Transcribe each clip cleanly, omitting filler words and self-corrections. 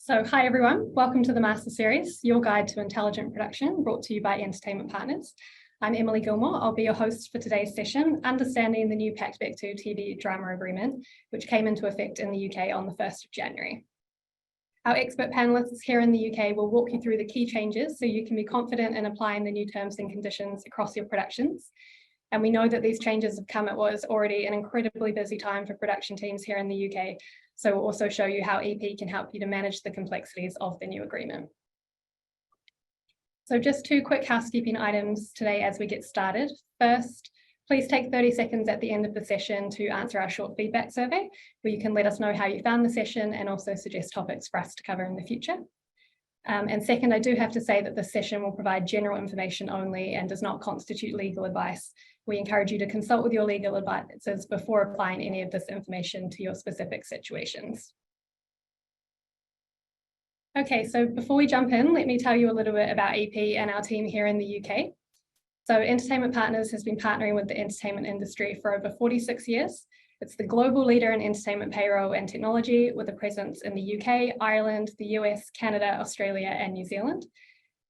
So hi everyone, welcome to the Master Series, your guide to intelligent production, brought to you by Entertainment Partners. I'm Emily Gilmore, I'll be your host for today's session, understanding the new Pact and Bectu TV Drama Agreement, which came into effect in the UK on the 1st of January. Our expert panelists here in the UK will walk you through the key changes so you can be confident in applying the new terms and conditions across your productions. And we know that these changes have come at what is already an incredibly busy time for production teams here in the UK. So we'll also show you how EP can help you to manage the complexities of the new agreement. So just two quick housekeeping items today as we get started. First, please take 30 seconds at the end of the session to answer our short feedback survey, where you can let us know how you found the session and also suggest topics for us to cover in the future. And second, I do have to say that this session will provide general information only and does not constitute legal advice. We encourage you to consult with your legal advisors before applying any of this information to your specific situations. Okay, so before we jump in, let me tell you a little bit about EP and our team here in the UK. So Entertainment Partners has been partnering with the entertainment industry for over 46 years. It's the global leader in entertainment payroll and technology, with a presence in the UK, Ireland, the US, Canada, Australia, and New Zealand.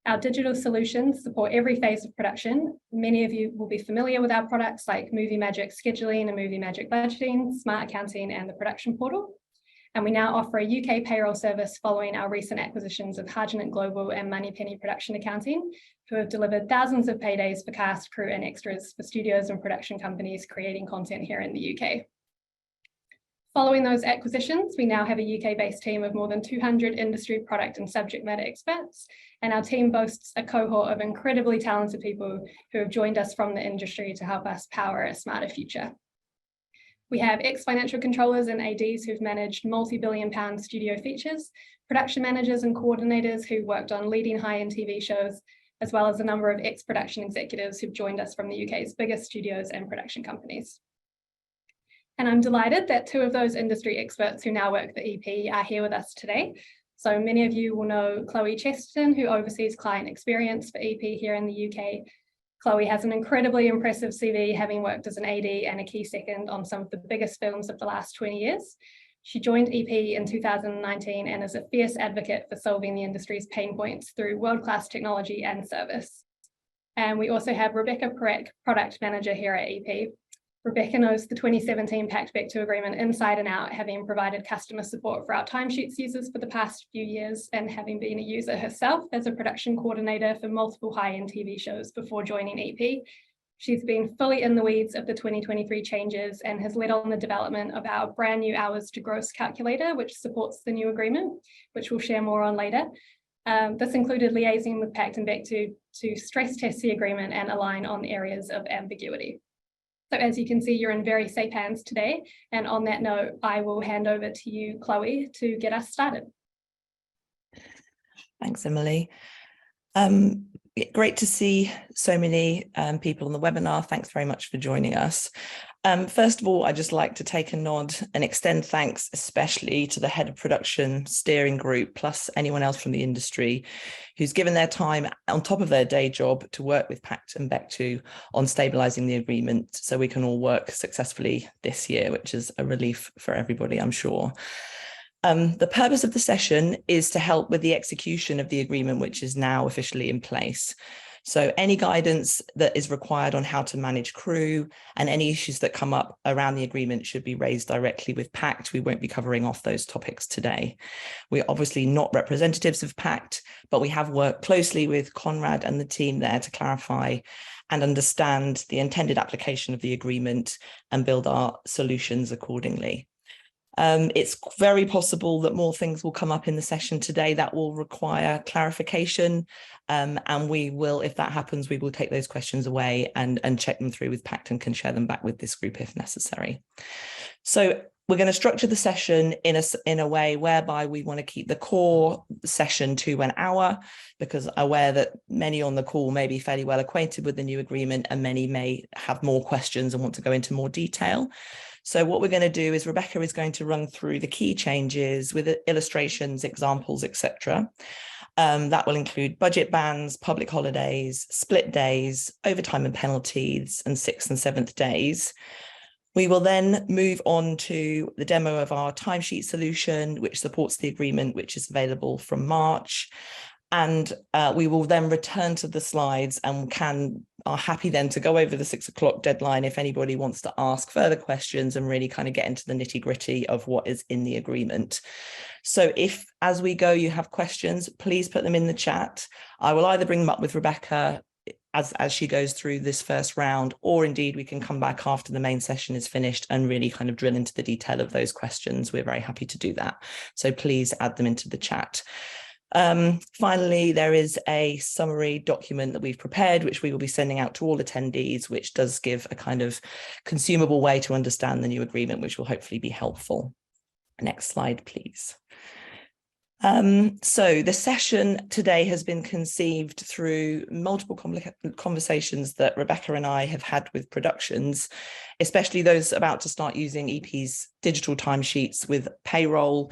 Our digital solutions support every phase of production. Many of you will be familiar with our products like Movie Magic Scheduling and Movie Magic Budgeting, Smart Accounting, and the Production Portal. And we now offer a UK payroll service following our recent acquisitions of Hargenet Global and Moneypenny Production Accounting, who have delivered thousands of paydays for cast, crew, and extras for studios and production companies creating content here in the UK. Following those acquisitions, we now have a UK-based team of more than 200 industry product and subject matter experts, and our team boasts a cohort of incredibly talented people who have joined us from the industry to help us power a smarter future. We have ex-financial controllers and ADs who've managed multi-billion-pound studio features, production managers and coordinators who worked on leading high-end TV shows, as well as a number of ex-production executives who've joined us from the UK's biggest studios and production companies. And I'm delighted that two of those industry experts who now work for EP are here with us today. So many of you will know Chloe Chesterton, who oversees client experience for EP here in the UK. Chloe has an incredibly impressive CV, having worked as an AD and a key second on some of the biggest films of the last 20 years. She joined EP in 2019 and is a fierce advocate for solving the industry's pain points through world-class technology and service. And we also have Rebekah, Parekh, product manager here at EP. Rebekah knows the 2017 Pact and Bectu agreement inside and out, having provided customer support for our timesheets users for the past few years and having been a user herself as a production coordinator for multiple high-end TV shows before joining EP. She's been fully in the weeds of the 2023 changes and has led on the development of our brand new hours to gross calculator, which supports the new agreement, which we'll share more on later. This included liaising with Pact and Bectu to stress test the agreement and align on areas of ambiguity. So as you can see, you're in very safe hands today. And on that note, I will hand over to you, Chloe, to get us started. Thanks, Emily. Great to see so many people on the webinar. Thanks very much for joining us. First of all, I'd just like to take a nod and extend thanks especially to the head of production steering group, plus anyone else from the industry who's given their time on top of their day job to work with Pact and Bectu on stabilising the agreement so we can all work successfully this year, which is a relief for everybody, I'm sure. The purpose of the session is to help with the execution of the agreement, which is now officially in place. So any guidance that is required on how to manage crew and any issues that come up around the agreement should be raised directly with Pact. We won't be covering off those topics today. We're obviously not representatives of Pact, but we have worked closely with Conrad and the team there to clarify and understand the intended application of the agreement and build our solutions accordingly. It's very possible that more things will come up in the session today that will require clarification, and we will, if that happens, we will take those questions away and check them through with Pact and can share them back with this group if necessary. So we're going to structure the session in a way whereby we want to keep the core session to an hour, because aware that many on the call may be fairly well acquainted with the new agreement and many may have more questions and want to go into more detail. So what we're going to do is Rebekah is going to run through the key changes with illustrations, examples, etc. That will include budget bans, public holidays, split days, overtime and penalties, and 6th and 7th days. We will then move on to the demo of our timesheet solution, which supports the agreement, which is available from March. And we will then return to the slides and are happy then to go over the 6 o'clock deadline if anybody wants to ask further questions and really kind of get into the nitty-gritty of what is in the agreement. So if, as we go, you have questions, please put them in the chat. I will either bring them up with Rebekah as she goes through this first round, or indeed we can come back after the main session is finished and really kind of drill into the detail of those questions. We're very happy to do that. So please add them into the chat. Finally, there is a summary document that we've prepared, which we will be sending out to all attendees, which does give a kind of consumable way to understand the new agreement, which will hopefully be helpful. Next slide, please. So the session today has been conceived through multiple conversations that Rebekah and I have had with productions, especially those about to start using EP's digital timesheets with payroll,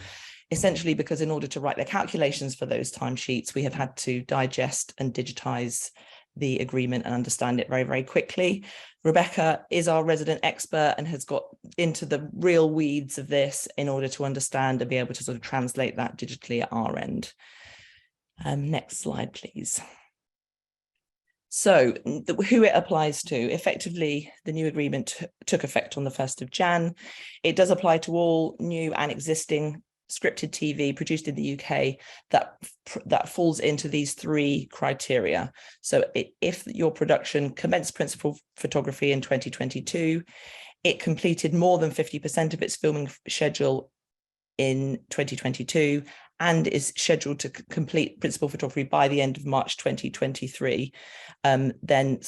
essentially because in order to write their calculations for those timesheets, we have had to digest and digitize the agreement and understand it very, very quickly. Rebekah is our resident expert and has got into the real weeds of this in order to understand and be able to sort of translate that digitally at our end. Next slide, please. So who it applies to, effectively, the new agreement took effect on the 1st of Jan. It does apply to all new and existing scripted TV produced in the UK that falls into these 3 criteria. So if your production commenced principal photography in 2022, it completed more than 50% of its filming schedule in 2022, and is scheduled to complete principal photography by the end of March 2023, then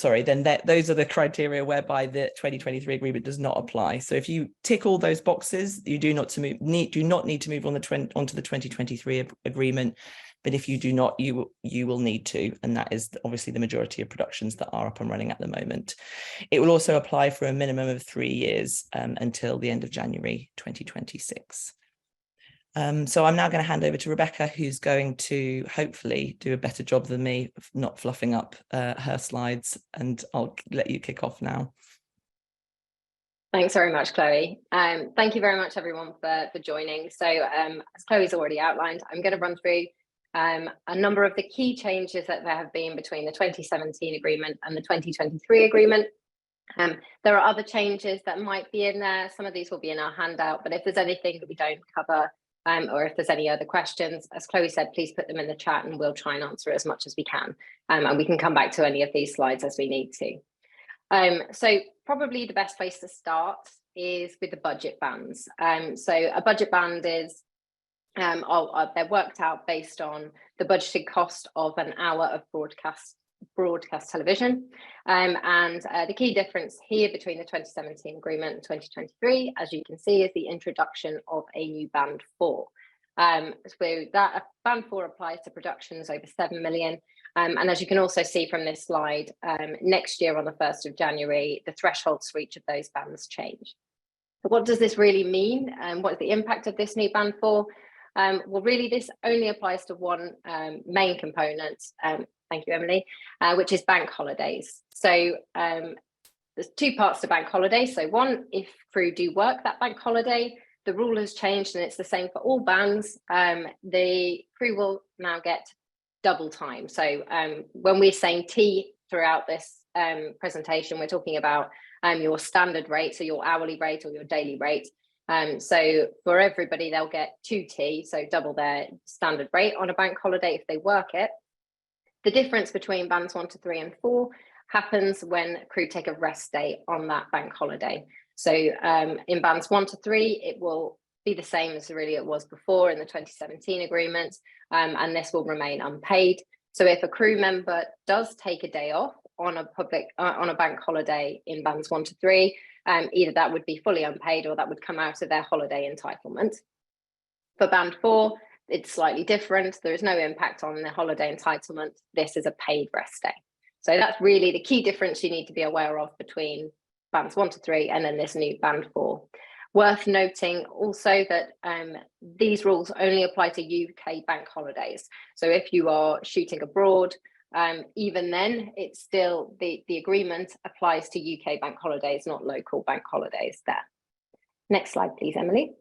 those are the criteria whereby the 2023 agreement does not apply. So if you tick all those boxes, you do not need to move on onto the 2023 agreement. But if you do not, you will need to, and that is obviously the majority of productions that are up and running at the moment. It will also apply for a minimum of 3 years until the end of January 2026. So I'm now going to hand over to Rebekah, who's going to hopefully do a better job than me of not fluffing up her slides, and I'll let you kick off now. Thanks very much, Chloe. Thank you very much, everyone, for joining. So as Chloe's already outlined, I'm going to run through a number of the key changes that there have been between the 2017 agreement and the 2023 agreement. There are other changes that might be in there. Some of these will be in our handout, but if there's anything that we don't cover, or if there's any other questions, as Chloe said, please put them in the chat and we'll try and answer as much as we can. And we can come back to any of these slides as we need to. So probably the best place to start is with the budget bands. So a budget band is, they're worked out based on the budgeted cost of an hour of broadcast television. And the key difference here between the 2017 agreement and 2023, as you can see, is the introduction of a new band 4. So that band 4 applies to productions over 7 million. And as you can also see from this slide, next year on the 1st of January, the thresholds for each of those bands change. But what does this really mean? What is the impact of this new band 4? Well, really, this only applies to one main component. Thank you, Emily, which is bank holidays. So there's 2 parts to bank holidays. So one, if crew do work that bank holiday, the rule has changed and it's the same for all bands. The crew will now get double time. So when we're saying T throughout this presentation, we're talking about your standard rate, so your hourly rate or your daily rate. So for everybody, they'll get 2T, so double their standard rate on a bank holiday if they work it. The difference between bands 1 to 3 and 4 happens when crew take a rest day on that bank holiday. So in bands 1 to 3, it will be the same as really it was before in the 2017 agreement, and this will remain unpaid. So if a crew member does take a day off on a bank holiday in bands 1 to 3, either that would be fully unpaid or that would come out of their holiday entitlement. For band 4, it's slightly different. There is no impact on the holiday entitlement. This is a paid rest day. So that's really the key difference you need to be aware of between bands 1 to 3 and then this new band 4. Worth noting also that these rules only apply to UK bank holidays. So if you are shooting abroad even then, it's still the agreement applies to UK bank holidays, not local bank holidays there. Next slide, please, Emily.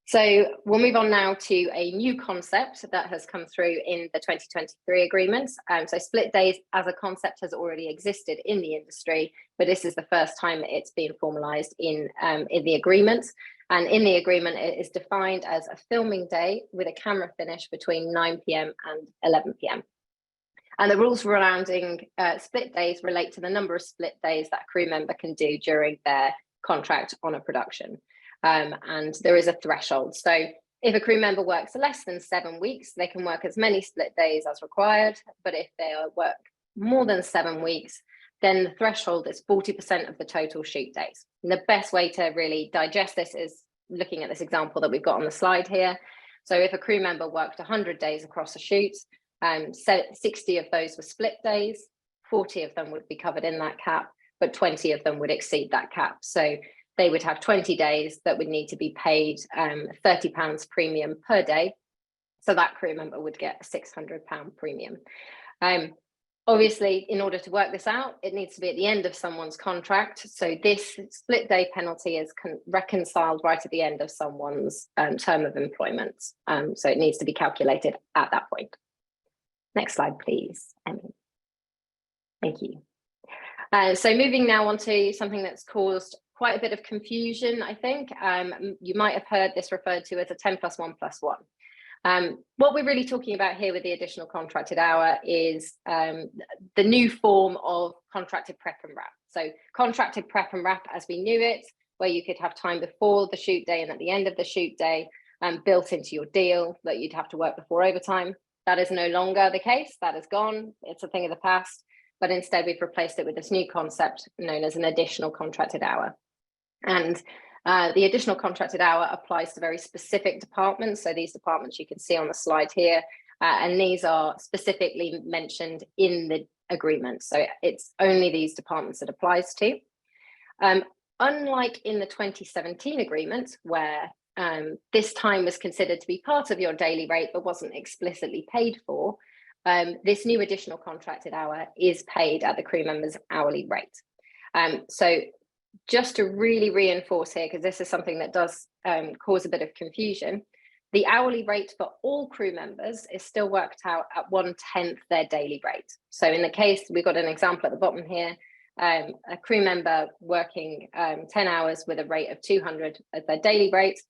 So we'll move on now to a new concept that has come through in the 2023 agreements. So split days as a concept has already existed in the industry, but this is the first time it's been formalised in the agreement. And in the agreement, it is defined as a filming day with a camera finish between 9 p.m. and 11 p.m. And the rules surrounding split days relate to the number of split days that a crew member can do during their contract on a production. And there is a threshold. So if a crew member works less than 7 weeks, they can work as many split days as required. But if they work more than 7 weeks, then the threshold is 40% of the total shoot days. And the best way to really digest this is looking at this example that we've got on the slide here. So if a crew member worked 100 days across a shoot, 60 of those were split days, 40 of them would be covered in that cap, but 20 of them would exceed that cap. So they would have 20 days that would need to be paid £30 premium per day. So that crew member would get a £600 premium. Obviously, in order to work this out, it needs to be at the end of someone's contract. So this split day penalty is reconciled right at the end of someone's term of employment. So it needs to be calculated at that point. Next slide, please, Emily. Thank you. So moving now on to something that's caused quite a bit of confusion, I think. You might have heard this referred to as a 10 plus 1 plus 1. What we're really talking about here with the additional contracted hour is the new form of contracted prep and wrap. So contracted prep and wrap as we knew it, where you could have time before the shoot day and at the end of the shoot day, built into your deal that you'd have to work before overtime. That is no longer the case. That is gone. It's a thing of the past. But instead, we've replaced it with this new concept known as an additional contracted hour. And the additional contracted hour applies to very specific departments. So these departments you can see on the slide here, and these are specifically mentioned in the agreement. So it's only these departments it applies to. Unlike in the 2017 agreement, where this time was considered to be part of your daily rate but wasn't explicitly paid for, this new additional contracted hour is paid at the crew member's hourly rate. So just to really reinforce here, because this is something that does cause a bit of confusion, the hourly rate for all crew members is still worked out at 1/10 their daily rate. So in the case, we've got an example at the bottom here, a crew member working 10 hours with a rate of 200 as their daily rate,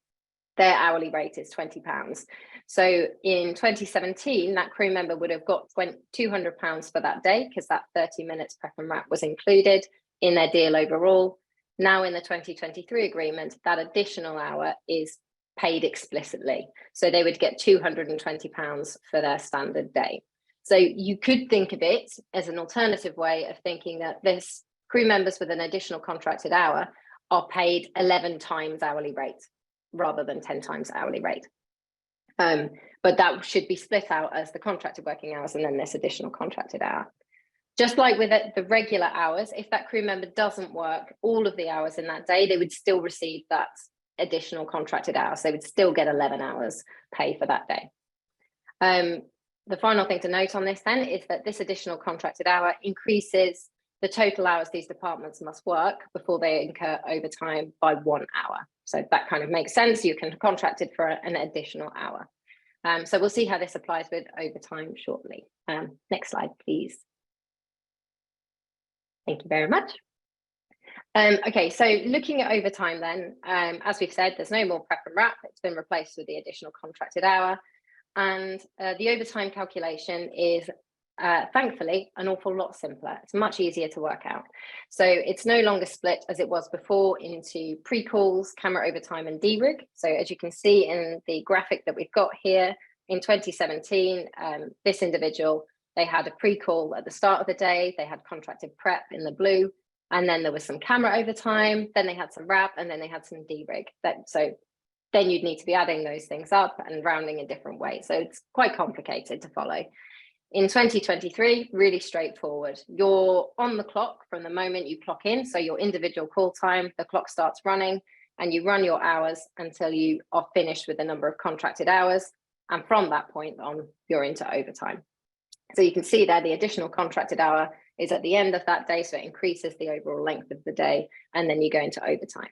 their hourly rate is £20. So in 2017, that crew member would have got £200 for that day because that 30 minutes prep and wrap was included in their deal overall. Now in the 2023 agreement, that additional hour is paid explicitly. So they would get £220 for their standard day. So you could think of it as an alternative way of thinking that this crew members with an additional contracted hour are paid 11 times hourly rate rather than 10 times hourly rate. But that should be split out as the contracted working hours and then this additional contracted hour. Just like with the regular hours, if that crew member doesn't work all of the hours in that day, they would still receive that additional contracted hours. They would still get 11 hours pay for that day. The final thing to note on this then is that this additional contracted hour increases the total hours these departments must work before they incur overtime by 1 hour. So that kind of makes sense. You can contract it for an additional hour. So we'll see how this applies with overtime shortly. Next slide, please. Thank you very much. Okay, so looking at overtime then, as we've said, there's no more prep and wrap. It's been replaced with the additional contracted hour. And the overtime calculation is, thankfully, an awful lot simpler. It's much easier to work out. So it's no longer split as it was before into pre-calls, camera overtime and derig. So as you can see in the graphic that we've got here, in 2017, this individual, they had a pre-call at the start of the day, they had contracted prep in the blue, and then there was some camera overtime, then they had some wrap, and then they had some derig. So then you'd need to be adding those things up and rounding a different way. So it's quite complicated to follow. In 2023, really straightforward. You're on the clock from the moment you clock in. So your individual call time, the clock starts running and you run your hours until you are finished with the number of contracted hours. And from that point on, you're into overtime. So you can see there the additional contracted hour is at the end of that day, so it increases the overall length of the day, and then you go into overtime.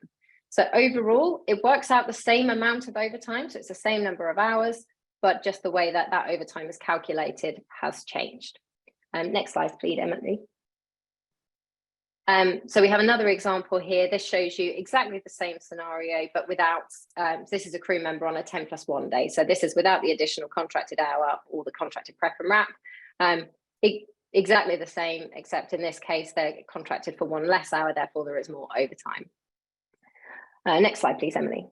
So overall, it works out the same amount of overtime, so it's the same number of hours, but just the way that that overtime is calculated has changed. Next slide, please, Emily. So we have another example here. This shows you exactly the same scenario, but without, this is a crew member on a 10+1 day. So this is without the additional contracted hour or the contracted prep and wrap. Exactly the same, except in this case, they're contracted for 1 less hour, therefore there is more overtime. Next slide, please, Emily.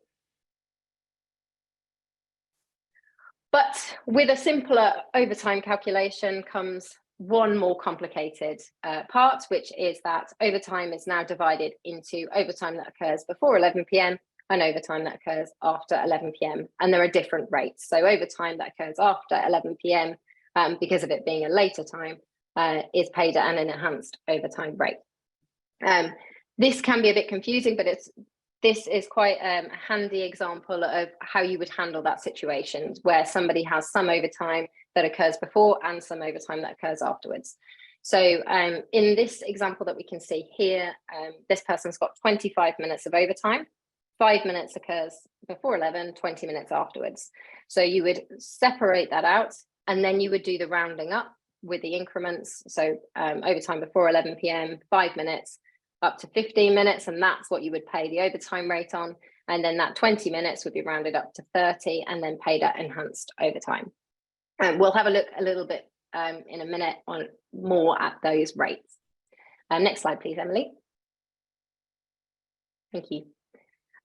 But with a simpler overtime calculation comes one more complicated part, which is that overtime is now divided into overtime that occurs before 11 p.m. and overtime that occurs after 11 p.m. And there are different rates. So overtime that occurs after 11 p.m. Because of it being a later time is paid at an enhanced overtime rate. This can be a bit confusing, but this is quite a handy example of how you would handle that situation where somebody has some overtime that occurs before and some overtime that occurs afterwards. So in this example that we can see here, this person's got 25 minutes of overtime. 5 minutes occurs before 11, 20 minutes afterwards. So you would separate that out, and then you would do the rounding up with the increments. So overtime before 11 p.m, 5 minutes, up to 15 minutes, and that's what you would pay the overtime rate on. And then that 20 minutes would be rounded up to 30 and then paid at enhanced overtime. And we'll have a look a little bit in a minute on more at those rates. Next slide, please, Emily. Thank you.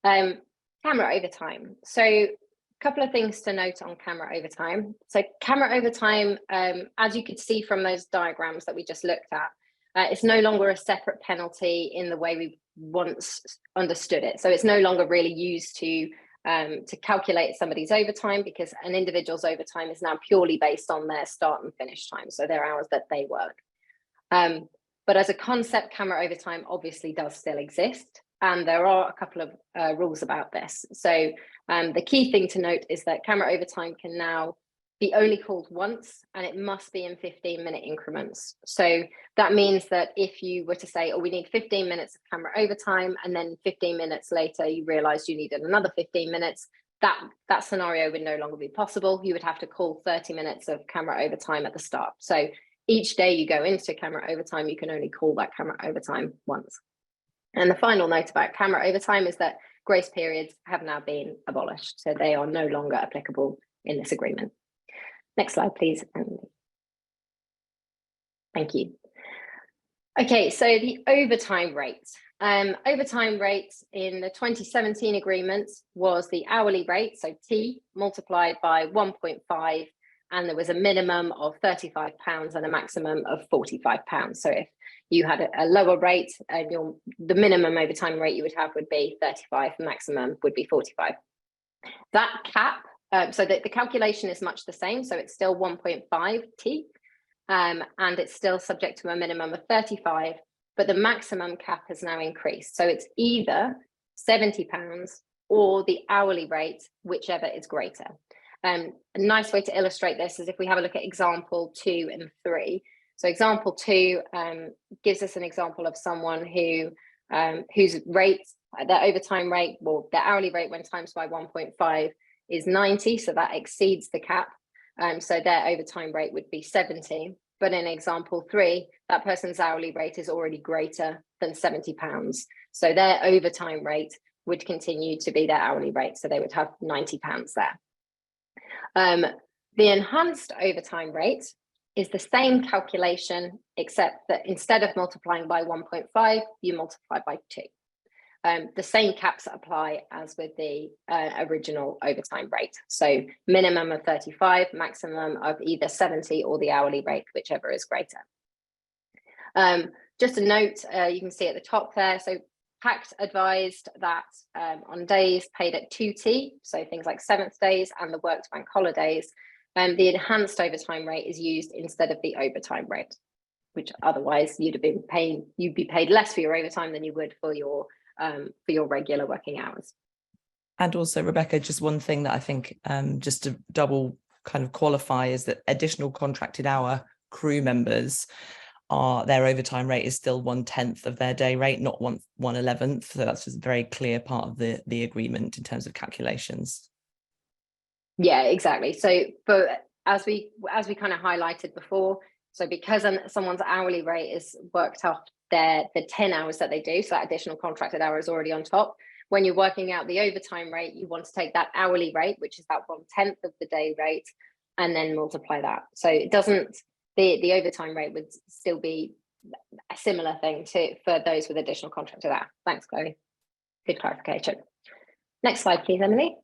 Camera overtime. So a couple of things to note on camera overtime. So camera overtime, as you could see from those diagrams that we just looked at, it's no longer a separate penalty in the way we once understood it. So it's no longer really used to calculate somebody's overtime, because an individual's overtime is now purely based on their start and finish time, so their hours that they work. But as a concept, camera overtime obviously does still exist, and there are a couple of rules about this. So the key thing to note is that camera overtime can now be only called once, and it must be in 15-minute increments. So that means that if you were to say, oh, we need 15 minutes of camera overtime, and then 15 minutes later you realized you needed another 15 minutes, that scenario would no longer be possible. You would have to call 30 minutes of camera overtime at the start. So each day you go into camera overtime, you can only call that camera overtime once. And the final note about camera overtime is that grace periods have now been abolished, so they are no longer applicable in this agreement. Next slide, please. Thank you. Okay, so the overtime rate. Overtime rate in the 2017 agreement was the hourly rate, so T multiplied by 1.5, and there was a minimum of £35 and a maximum of £45. So if you had a lower rate, the minimum overtime rate you would have would be 35, the maximum would be 45. That cap, so the calculation is much the same, so it's still 1.5 T, and it's still subject to a minimum of 35, but the maximum cap has now increased. So it's either £70 or the hourly rate, whichever is greater. A nice way to illustrate this is if we have a look at example 2 and 3. So example 2 gives us an example of someone who whose rate, their overtime rate, well, their hourly rate when times by 1.5 is 90, so that exceeds the cap. So their overtime rate would be 70. But in example 3, that person's hourly rate is already greater than £70. So their overtime rate would continue to be their hourly rate. So they would have £90 there. The enhanced overtime rate is the same calculation, except that instead of multiplying by 1.5, you multiply by 2. The same caps apply as with the original overtime rate. So minimum of 35, maximum of either 70 or the hourly rate, whichever is greater. Just a note, you can see at the top there, so Pact advised that on days paid at 2T, so things like 7th days and the worked bank holidays, the enhanced overtime rate is used instead of the overtime rate, which otherwise you'd be paid less for your overtime than you would for your regular working hours. And also, Rebekah, just one thing that I think just to double kind of qualify is that additional contracted hour crew members, their overtime rate is still 1/10 of their day rate, not 1/11. So that's just a very clear part of the agreement in terms of calculations. Yeah, exactly. So as we kind of highlighted before, so because someone's hourly rate is worked off the 10 hours that they do, so that additional contracted hour is already on top. When you're working out the overtime rate, you want to take that hourly rate, which is that 1/10 of the day rate, and then multiply that. So it doesn't, the overtime rate would still be a similar thing for those with additional contracted hour. Thanks, Chloe. Good clarification. Next slide, please, Emily.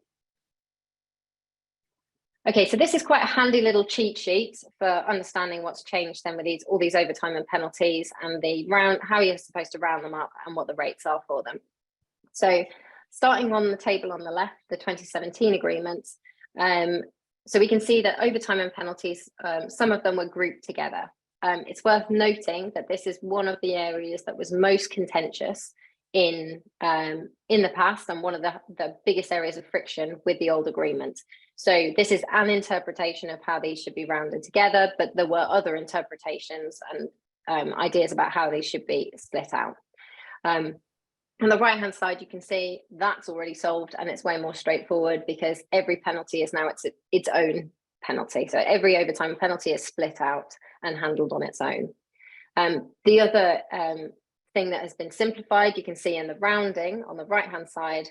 Okay, so this is quite a handy little cheat sheet for understanding what's changed then with all these overtime and penalties, and how you're supposed to round them up and what the rates are for them. So starting on the table on the left, the 2017 agreements, so we can see that overtime and penalties, some of them were grouped together. It's worth noting that this is one of the areas that was most contentious in the past, and one of the biggest areas of friction with the old agreement. So this is an interpretation of how these should be rounded together, but there were other interpretations and ideas about how these should be split out. On the right hand side, you can see that's already solved, and it's way more straightforward because every penalty is now its own penalty. So every overtime penalty is split out and handled on its own. The other thing that has been simplified, you can see in the rounding on the right hand side,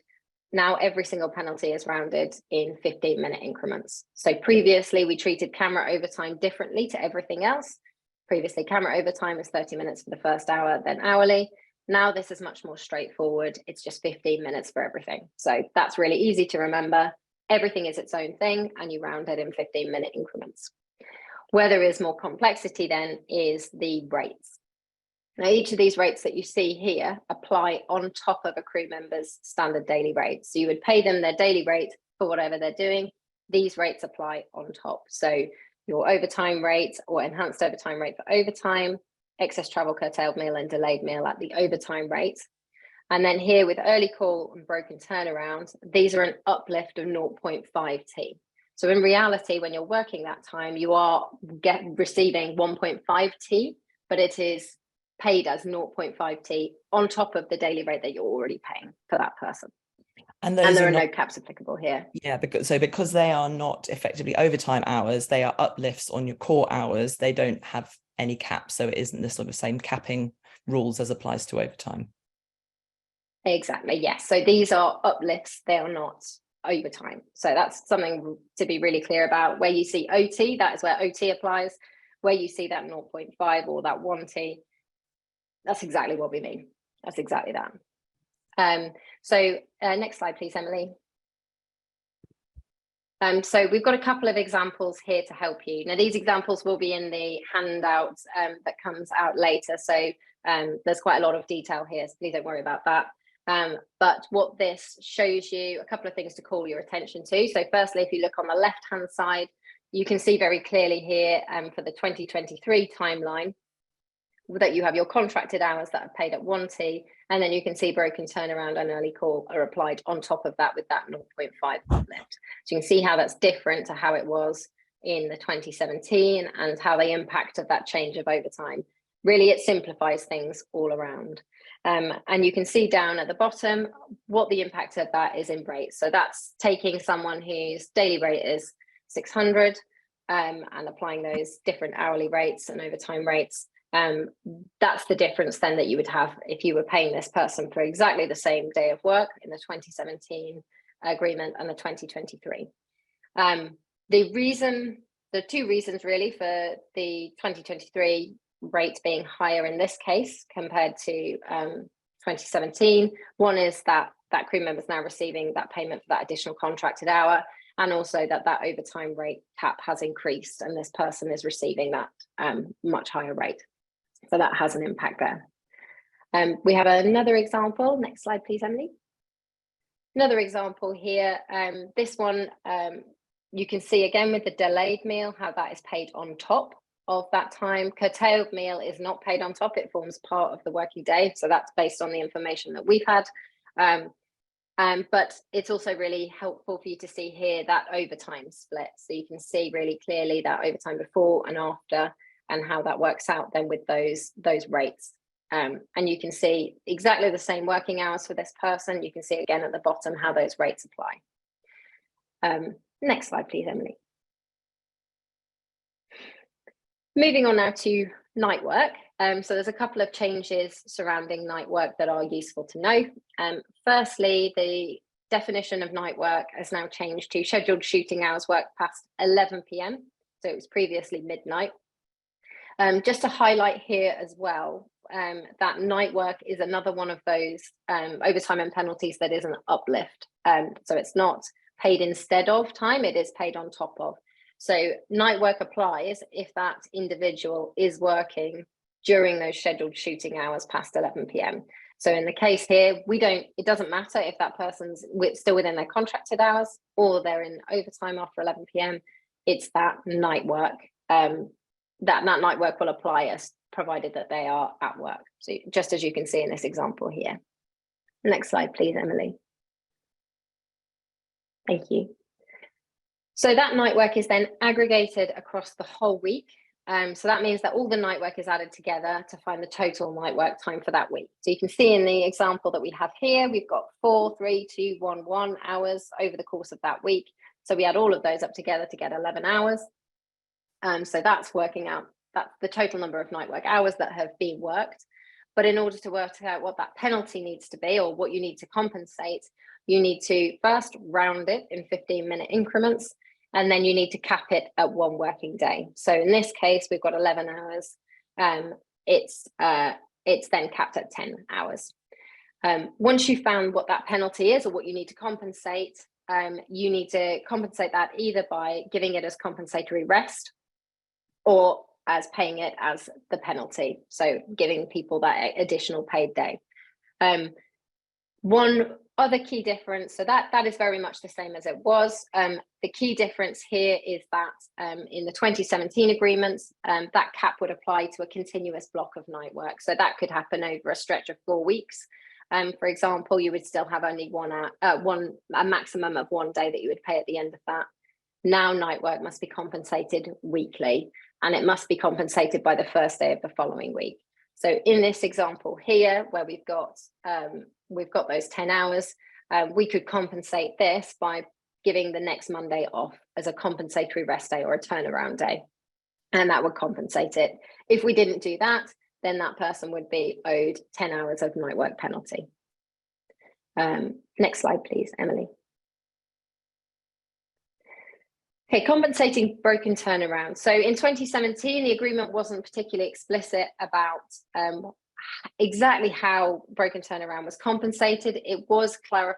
now every single penalty is rounded in 15-minute increments. So previously we treated camera overtime differently to everything else. Previously camera overtime is 30 minutes for the first hour, then hourly. Now this is much more straightforward. It's just 15 minutes for everything. So that's really easy to remember. Everything is its own thing and you round it in 15-minute increments. Where there is more complexity then is the rates. Now, each of these rates that you see here apply on top of a crew member's standard daily rate. So you would pay them their daily rate for whatever they're doing. These rates apply on top. So your overtime rate or enhanced overtime rate for overtime, excess travel, curtailed meal and delayed meal at the overtime rate. And then here with early call and broken turnaround, these are an uplift of 0.5T. So in reality, when you're working that time, you are receiving 1.5T, but it is paid as 0.5T on top of the daily rate that you're already paying for that person. And there are no caps applicable here. Yeah, because they are not effectively overtime hours, they are uplifts on your core hours. They don't have any caps, so it isn't the sort of same capping rules as applies to overtime. Exactly, yes. So these are uplifts, they are not overtime. So that's something to be really clear about. Where you see OT, that is where OT applies. Where you see that 0.5 or that 1T, that's exactly what we mean. That's exactly that. Next slide, please, Emily. So we've got a couple of examples here to help you. Now, these examples will be in the handout that comes out later. So there's quite a lot of detail here, so please don't worry about that. But what this shows you, a couple of things to call your attention to. So firstly, if you look on the left-hand side, you can see very clearly here for the 2023 timeline that you have your contracted hours that are paid at 1T, and then you can see broken turnaround and early call are applied on top of that with that 0.5 uplift. So you can see how that's different to how it was in the 2017 and how the impact of that change of overtime. Really, it simplifies things all around. And you can see down at the bottom what the impact of that is in rates. So that's taking someone whose daily rate is 600 and applying those different hourly rates and overtime rates. That's the difference then that you would have if you were paying this person for exactly the same day of work in the 2017 agreement and the 2023. The two reasons really for the 2023 rate being higher in this case compared to 2017. One is that crew member is now receiving that payment for that additional contracted hour, and also that overtime rate cap has increased and this person is receiving that much higher rate. So that has an impact there. We have another example. Next slide, please, Emily. Another example here. This one, you can see again with the delayed meal, how that is paid on top of that time. Curtailed meal is not paid on top. It forms part of the working day. So that's based on the information that we've had. But it's also really helpful for you to see here that overtime split. So you can see really clearly that overtime before and after and how that works out then with those rates. And you can see exactly the same working hours for this person. You can see again at the bottom how those rates apply. Next slide, please, Emily. Moving on now to night work. So there's a couple of changes surrounding night work that are useful to know. Firstly, the definition of night work has now changed to scheduled shooting hours worked past 11 p.m. So it was previously midnight. Just to highlight here as well, that night work is another one of those overtime and penalties that is an uplift. So it's not paid instead of time, it is paid on top of. So night work applies if that individual is working during those scheduled shooting hours past 11 p.m. So in the case here, it doesn't matter if that person's still within their contracted hours or they're in overtime after 11 p.m. It's that night work, that night work will apply as provided that they are at work. So just as you can see in this example here. Next slide, please, Emily. Thank you. So that night work is then aggregated across the whole week. So that means that all the night work is added together to find the total night work time for that week. So you can see in the example that we have here, we've got 4, 3, 2, 1, 1 hours over the course of that week. So we add all of those up together to get 11 hours. So that's working out, that's the total number of night work hours that have been worked. But in order to work out what that penalty needs to be or what you need to compensate, you need to first round it in 15-minute increments, and then you need to cap it at 1 working day. So in this case, we've got 11 hours. It's then capped at 10 hours. Once you've found what that penalty is or what you need to compensate, you need to compensate that either by giving it as compensatory rest or as paying it as the penalty. So giving people that additional paid day. One other key difference, so that is very much the same as it was. The key difference here is that in the 2017 agreements, that cap would apply to a continuous block of night work. So that could happen over a stretch of 4 weeks. For example, you would still have only a maximum of 1 day that you would pay at the end of that. Now night work must be compensated weekly, and it must be compensated by the first day of the following week. So in this example here, where we've got those 10 hours, we could compensate this by giving the next Monday off as a compensatory rest day or a turnaround day, and that would compensate it. If we didn't do that, then that person would be owed 10 hours of night work penalty. Next slide, please, Emily. Okay, compensating broken turnaround. So in 2017, the agreement wasn't particularly explicit about exactly how broken turnaround was compensated. It was clear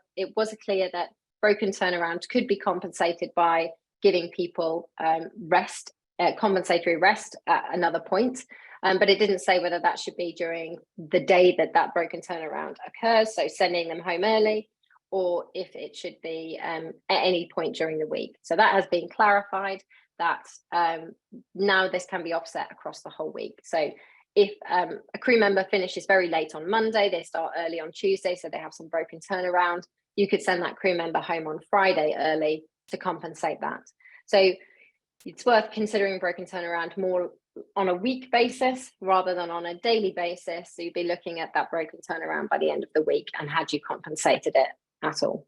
that broken turnaround could be compensated by giving people compensatory rest at another point. But it didn't say whether that should be during the day that broken turnaround occurs, so sending them home early, or if it should be at any point during the week. So that has been clarified, that now this can be offset across the whole week. So if a crew member finishes very late on Monday, they start early on Tuesday, so they have some broken turnaround, you could send that crew member home on Friday early to compensate that. So it's worth considering broken turnaround more on a week basis rather than on a daily basis. So you'd be looking at that broken turnaround by the end of the week and had you compensated it at all.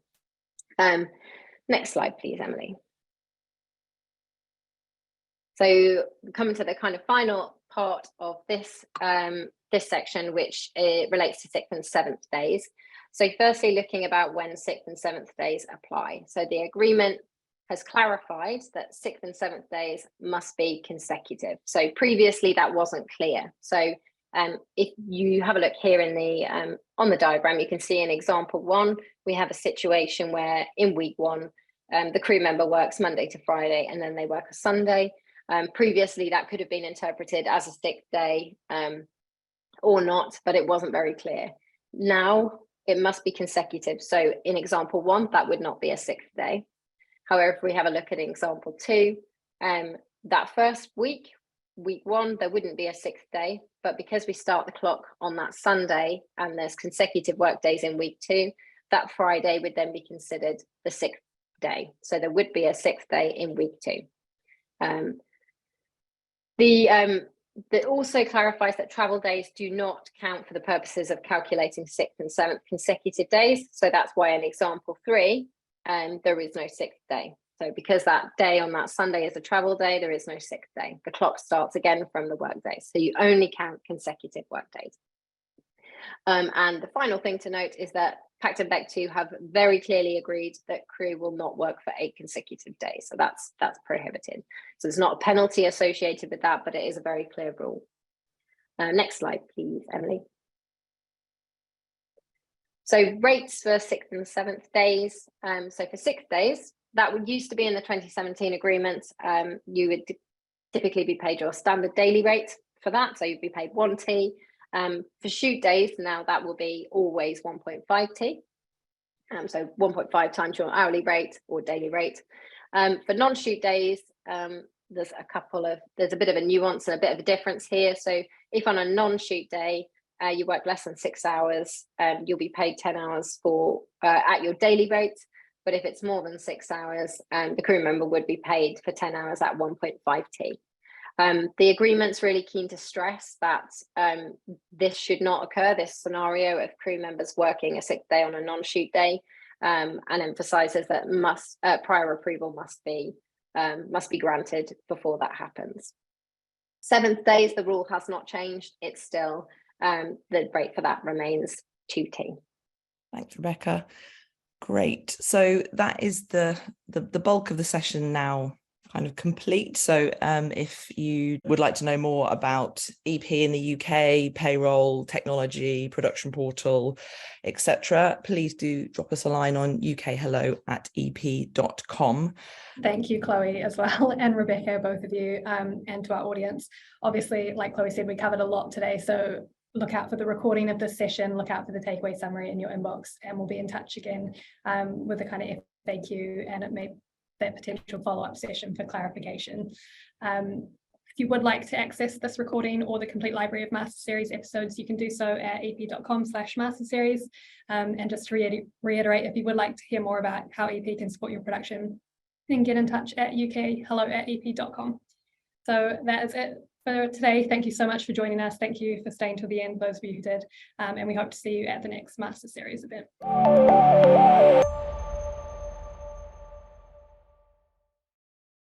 Next slide, please, Emily. So coming to the kind of final part of this this section, which relates to 6th and 7th days. So firstly, looking about when 6th and 7th days apply. So the agreement has clarified that 6th and 7th days must be consecutive. So previously that wasn't clear. So if you have a look here in the on the diagram, you can see in example 1, we have a situation where in week 1, the crew member works Monday to Friday and then they work a Sunday. Previously that could have been interpreted as a sick day or not, but it wasn't very clear. Now it must be consecutive. So in example 1, that would not be a 6th day. However, if we have a look at example 2, that first week, week 1, there wouldn't be a 6th day, but because we start the clock on that Sunday and there's consecutive work days in week 2, that Friday would then be considered the 6th day. So there would be a 6th day in week 2. That also clarifies that travel days do not count for the purposes of calculating 6th and 7th consecutive days. So that's why in example 3, there is no 6th day. So because that day on that Sunday is a travel day, there is no 6th day. The clock starts again from the work days. So you only count consecutive work days. And the final thing to note is that Pact and Bectu have very clearly agreed that crew will not work for 8 consecutive days. So that's prohibited. So there's not a penalty associated with that, but it is a very clear rule. Next slide, please, Emily. So rates for 6th and 7th days. So for 6 days, that would used to be in the 2017 agreement. You would typically be paid your standard daily rate for that. So you'd be paid 1T. For shoot days, now that will be always 1.5T. So 1.5 times your hourly rate or daily rate. For non-shoot days, there's a bit of a nuance and a bit of a difference here. So if on a non-shoot day, you work less than 6 hours, you'll be paid 10 hours for at your daily rate. But if it's more than 6 hours, the crew member would be paid for 10 hours at 1.5T. The agreement's really keen to stress that this should not occur, this scenario of crew members working a 6th day on a non-shoot day, and emphasises that prior approval must be granted before that happens. 7th days, the rule has not changed. It's still, the rate for that remains 2T. Thanks, Rebekah. Great. So that is the bulk of the session now kind of complete. So if you would like to know more about EP in the UK, payroll, technology, production portal, etc., please do drop us a line on ukhello@ep.com. Thank you, Chloe, as well, and Rebekah, both of you, and to our audience. Obviously, like Chloe said, we covered a lot today, so look out for the recording of this session, look out for the takeaway summary in your inbox, and we'll be in touch again with the kind of FAQ and it may that potential follow-up session for clarification. If you would like to access this recording or the complete library of Master Series episodes, you can do so at ep.com/Master Series. And just to reiterate, if you would like to hear more about how EP can support your production, then get in touch at ukhello@ep.com. So that is it for today. Thank you so much for joining us. Thank you for staying till the end, those of you who did. And we hope to see you at the next Master Series event.